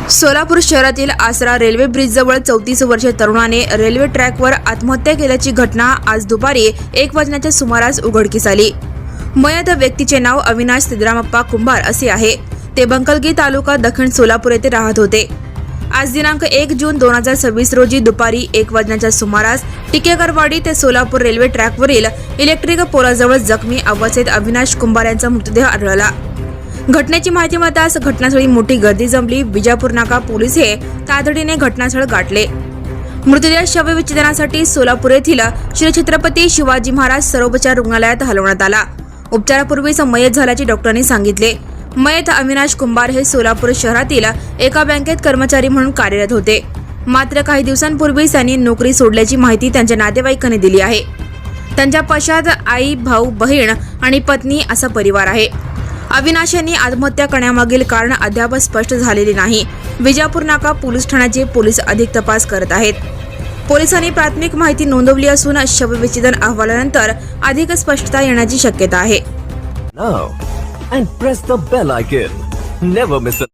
सोलापूर शहरातील आसरा रेल्वे ब्रिजजवळ 34 वर्षीय तरुणाने रेल्वे ट्रॅकवर आत्महत्या केल्याची घटना आज दुपारी 1 वाजण्याच्या सुमारास उघडकीस आली। मयत व्यक्तीचे नाव अविनाश सिद्धरामप्पा कुंभार असे आहे। ते बंकलगी तालुका दक्षिण सोलापूर येथे राहत होते। आज दिनांक 1 जून 2026 रोजी दुपारी 1 वाजण्याच्या सुमारास टिकेकरवाडी ते सोलापूर रेल्वे ट्रॅकवरील इलेक्ट्रिक पोलाजवळ जखमी अवस्थेत अविनाश कुंभार यांचा मृतदेह आढळला। घटनेची माहिती मिळताच घटनास्थळी मोठी गर्दी जमली। विजापूर नाका पोलीस हे तातडीने घटनास्थळ गाठले। मृतदेह शवविच्छेदनासाठी सोलापूर येथील श्री छत्रपती शिवाजी महाराज सर्वोपचार रुग्णालयात हलवण्यात आला। उपचारापूर्वीच मयत झाल्याचे डॉक्टरांनी सांगितले। मयत अविनाश कुंभार हे सोलापूर शहरातील एका बँकेत कर्मचारी म्हणून कार्यरत होते। मात्र काही दिवसांपूर्वीच त्यांनी नोकरी सोडल्याची माहिती त्यांच्या नातेवाईकांनी दिली आहे। त्यांच्या पश्चात आई, भाऊ, बहीण आणि पत्नी असा परिवार आहे। अविनाश यांनी आत्महत्या करण्यामागील कारण अद्याप स्पष्ट झालेले नाही। विजापूर नाका पोलीस ठाण्याचे पोलीस अधिक तपास करत आहेत। पोलिसांनी प्राथमिक माहिती नोंदवली असून शवविच्छेदन अहवालानंतर अधिक स्पष्टता येण्याची शक्यता आहे। Now and press the bell icon. Never miss a